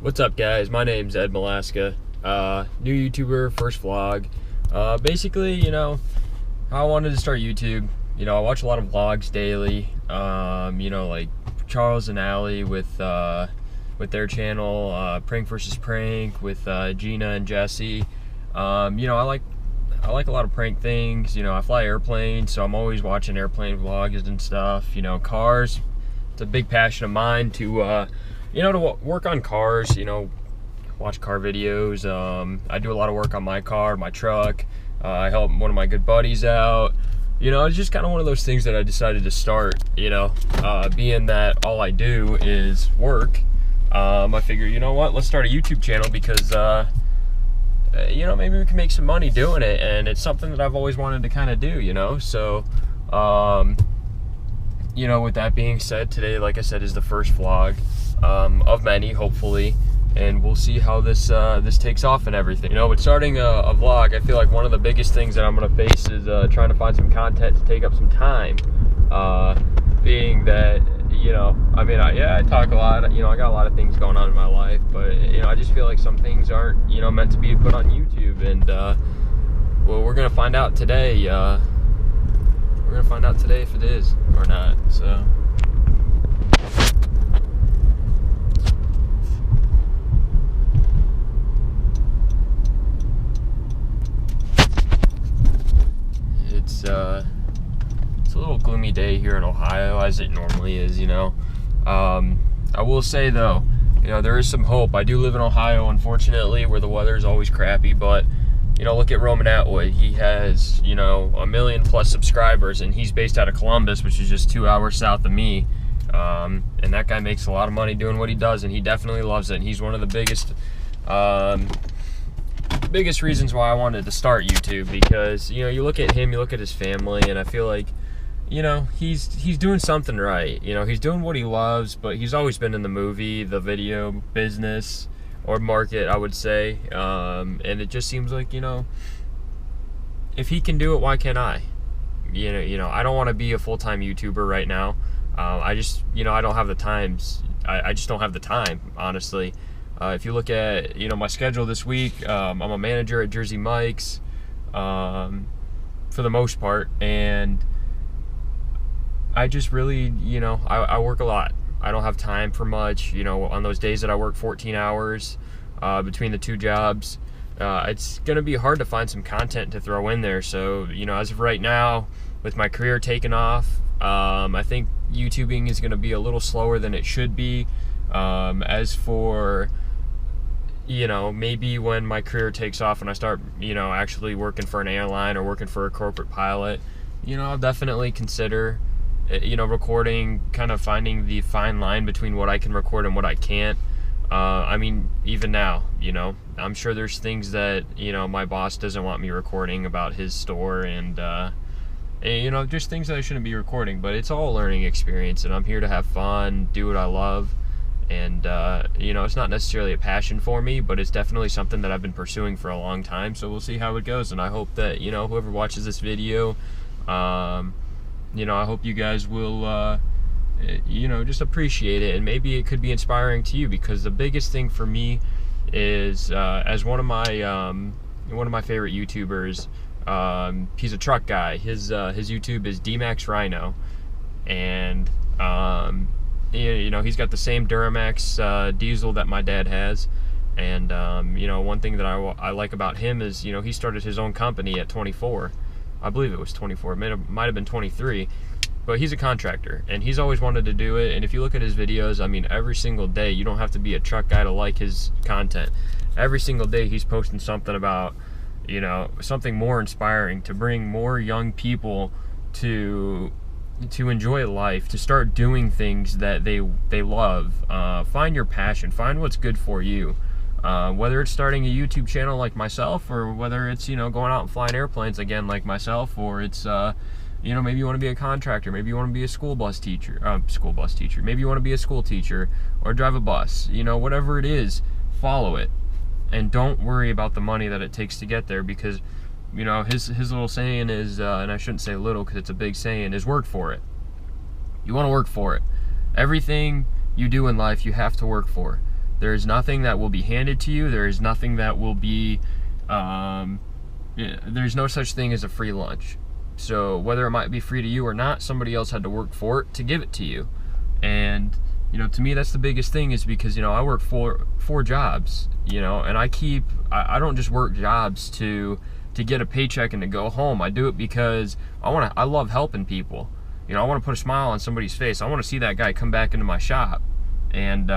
What's up, guys? My name's Ed Malaska. New YouTuber, first vlog. Basically, how I wanted to start YouTube. I watch a lot of vlogs daily. Like Charles and Allie with their channel, Prank vs. Prank with Gina and Jesse. I like a lot of prank things. I fly airplanes, so I'm always watching airplane vlogs and stuff. Cars. It's a big passion of mine to to work on cars, watch car videos. I do a lot of work on my car, my truck. I help one of my good buddies out. It's just kind of one of those things that I decided to start, being that all I do is work. I figure, let's start a YouTube channel because, maybe we can make some money doing it. And it's something that I've always wanted to kind of do, So, with that being said, today, like I said, is the first vlog of many, hopefully, and we'll see how this takes off and everything. With starting a vlog, I feel like one of the biggest things that I'm going to face is trying to find some content to take up some time, being that, I talk a lot, I got a lot of things going on in my life, but, I just feel like some things aren't, meant to be put on YouTube, and, well, we're going to find out today, if it is or not, so. It's a little gloomy day here in Ohio, as it normally is, I will say, though, there is some hope. I do live in Ohio, unfortunately, where the weather is always crappy, but, look at Roman Atwood. He has, 1 million plus subscribers, and he's based out of Columbus, which is just 2 hours south of me, and that guy makes a lot of money doing what he does, and he definitely loves it, and he's one of the biggest reasons why I wanted to start YouTube, because you look at him, you look at his family, and I feel like he's doing something right. He's doing what he loves, but he's always been in the movie, the video business, or market, I would say, and it just seems like if he can do it, why can't I? I don't want to be a full-time YouTuber right now. I just I don't have the times. I just don't have the time, honestly. If you look at, my schedule this week, I'm a manager at Jersey Mike's, for the most part, and I just really, I work a lot. I don't have time for much, on those days that I work 14 hours, between the two jobs, it's going to be hard to find some content to throw in there. So, as of right now, with my career taking off, I think YouTubing is going to be a little slower than it should be. As for, maybe when my career takes off and I start, actually working for an airline or working for a corporate pilot, I'll definitely consider, recording, kind of finding the fine line between what I can record and what I can't. Even now, I'm sure there's things that, my boss doesn't want me recording about his store, and just things that I shouldn't be recording, but it's all a learning experience, and I'm here to have fun, do what I love. And, it's not necessarily a passion for me, but it's definitely something that I've been pursuing for a long time. So we'll see how it goes. And I hope that, whoever watches this video, I hope you guys will, just appreciate it. And maybe it could be inspiring to you, because the biggest thing for me is, as one of my favorite YouTubers, he's a truck guy. His YouTube is D-Max Rhino. And, he's got the same Duramax diesel that my dad has, and one thing that I like about him is he started his own company at 24. I believe it was 24. It might have been 23, but he's a contractor, and he's always wanted to do it. And if you look at his videos, every single day, you don't have to be a truck guy to like his content. Every single day he's posting something about something more inspiring, to bring more young people to enjoy life, to start doing things that they love. Find your passion, find what's good for you, whether it's starting a YouTube channel like myself, or whether it's going out and flying airplanes again like myself, or it's maybe you want to be a contractor, maybe you want to be a school bus teacher, maybe you want to be a school teacher or drive a bus. Whatever it is, follow it, and don't worry about the money that it takes to get there, because his little saying is, and I shouldn't say little because it's a big saying, is work for it. You want to work for it. Everything you do in life, you have to work for. There is nothing that will be handed to you. There is nothing that will be, there's no such thing as a free lunch. So whether it might be free to you or not, somebody else had to work for it to give it to you. And, you know, to me, that's the biggest thing, is because, you know, I work four jobs, you know, and I don't just work jobs to get a paycheck and to go home. I do it because I love helping people. You know, I want to put a smile on somebody's face. I want to see that guy come back into my shop and,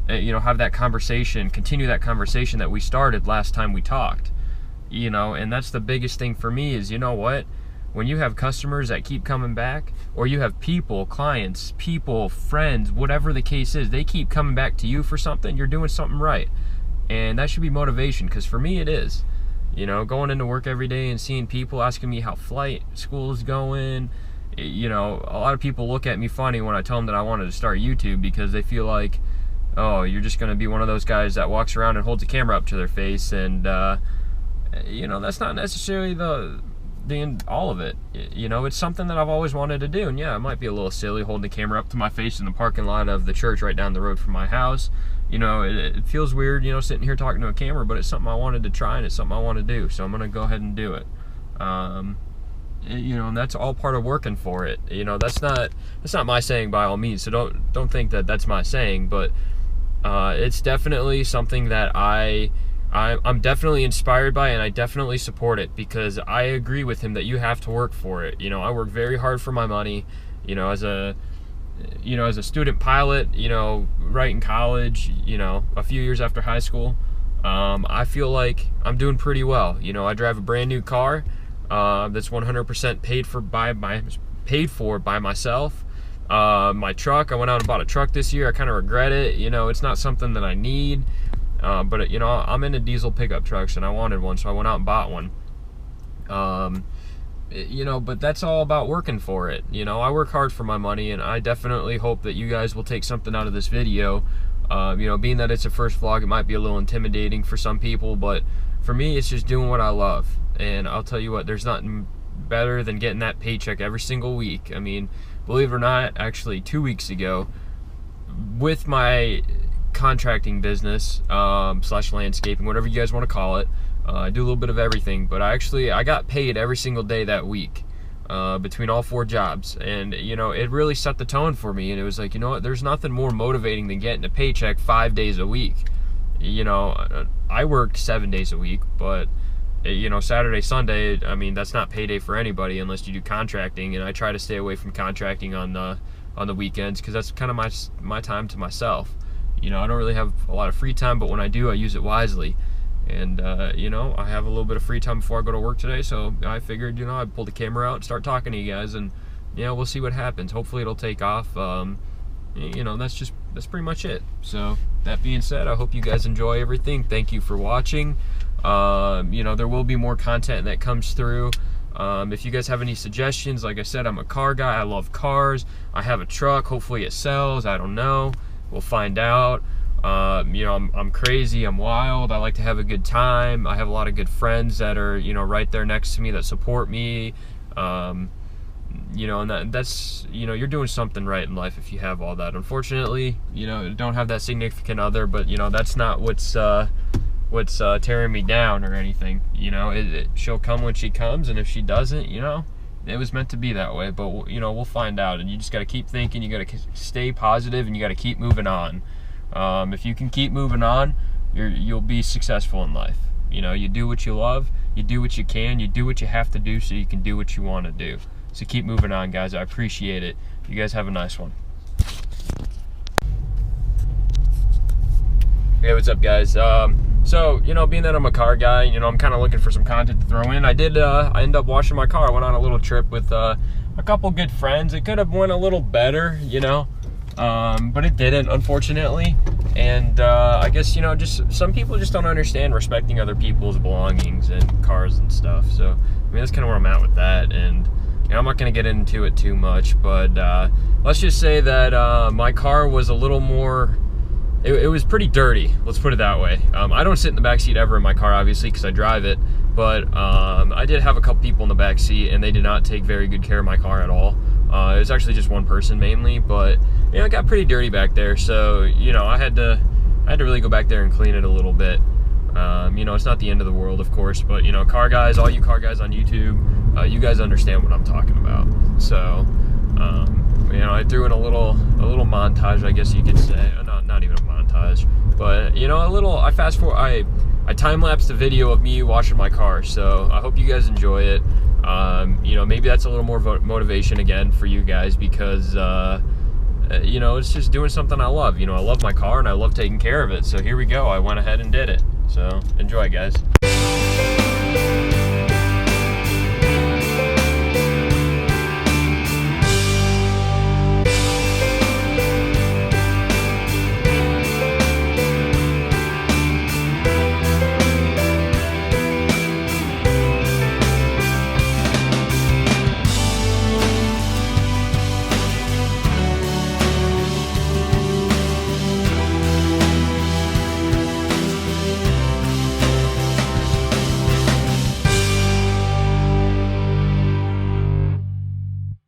you know, have that conversation, continue that conversation that we started last time we talked, you know. And that's the biggest thing for me is, you know what, when you have customers that keep coming back, or you have people, clients, people, friends, whatever the case is, they keep coming back to you for something, you're doing something right. And that should be motivation, because for me it is. You know, going into work every day and seeing people asking me how flight school is going. You know, a lot of people look at me funny when I tell them that I wanted to start YouTube, because they feel like, oh, you're just going to be one of those guys that walks around and holds a camera up to their face. And, you know, that's not necessarily the all of it. You know, it's something that I've always wanted to do. And yeah, it might be a little silly holding the camera up to my face in the parking lot of the church right down the road from my house. You know, it feels weird, you know, sitting here talking to a camera, but it's something I wanted to try, and it's something I want to do. So I'm going to go ahead and do it. You know, and that's all part of working for it. You know, that's not my saying by all means. So don't think that that's my saying, but it's definitely something that I'm definitely inspired by, and I definitely support it, because I agree with him that you have to work for it. You know, I work very hard for my money. You know, as a student pilot, you know, right in college, you know, a few years after high school, I feel like I'm doing pretty well. You know, I drive a brand new car that's 100% paid for by myself. My truck, I went out and bought a truck this year. I kind of regret it. You know, it's not something that I need, but you know, I'm into diesel pickup trucks, and I wanted one, so I went out and bought one. You know, but that's all about working for it. You know, I work hard for my money, and I definitely hope that you guys will take something out of this video. You know, being that it's a first vlog, it might be a little intimidating for some people, but for me, it's just doing what I love. And I'll tell you what, there's nothing better than getting that paycheck every single week. I mean, believe it or not, actually 2 weeks ago, with my contracting business, slash landscaping, whatever you guys want to call it, I do a little bit of everything, but I got paid every single day that week, between all 4 jobs. And, you know, it really set the tone for me. And it was like, you know what, there's nothing more motivating than getting a paycheck 5 days a week. You know, I worked 7 days a week, but, you know, Saturday, Sunday, I mean, that's not payday for anybody unless you do contracting. And I try to stay away from contracting on the weekends, because that's kind of my time to myself. You know, I don't really have a lot of free time, but when I do, I use it wisely. And, you know, I have a little bit of free time before I go to work today, so I figured, you know, I'd pull the camera out and start talking to you guys, and, you know, we'll see what happens. Hopefully it'll take off. You know, that's pretty much it. So, that being said, I hope you guys enjoy everything. Thank you for watching. You know, there will be more content that comes through. If you guys have any suggestions, like I said, I'm a car guy. I love cars. I have a truck. Hopefully it sells. I don't know. We'll find out. You know, I'm crazy, I'm wild, I like to have a good time. I have a lot of good friends that are, you know, right there next to me that support me. You know, and that's, you know, you're doing something right in life if you have all that. Unfortunately, you know, don't have that significant other, but, you know, that's not what's tearing me down or anything. You know, she'll come when she comes, and if she doesn't, you know, it was meant to be that way. But, you know, we'll find out, and you just got to keep thinking, you got to stay positive, and you got to keep moving on. If you can keep moving on, you'll be successful in life. You know, you do what you love, you do what you can, you do what you have to do so you can do what you want to do. So keep moving on, guys. I appreciate it. You guys have a nice one. Hey, what's up, guys? So, you know, being that I'm a car guy, you know, I'm kind of looking for some content to throw in. I ended up washing my car. I went on a little trip with a couple good friends. It could have went a little better, you know. But it didn't, unfortunately. And I guess, you know, just some people just don't understand respecting other people's belongings and cars and stuff. So, I mean, that's kind of where I'm at with that. And, you know, I'm not going to get into it too much, but let's just say that my car was a little more, it was pretty dirty, let's put it that way. I don't sit in the back seat ever in my car, obviously, because I drive it. But I did have a couple people in the back seat, and they did not take very good care of my car at all. It was actually just one person mainly, but, you know, it got pretty dirty back there. So, you know, I had to I had to really go back there and clean it a little bit. You know, it's not the end of the world, of course, but, you know, car guys, all you car guys on YouTube, you guys understand what I'm talking about. So, you know, I threw in a little montage, I guess you could say. Not even a montage, but, you know, I fast forward, I time-lapsed a video of me washing my car, so I hope you guys enjoy it. You know, maybe that's a little more motivation again for you guys, because, you know, it's just doing something I love. You know, I love my car and I love taking care of it, so here we go. I went ahead and did it. So enjoy, guys.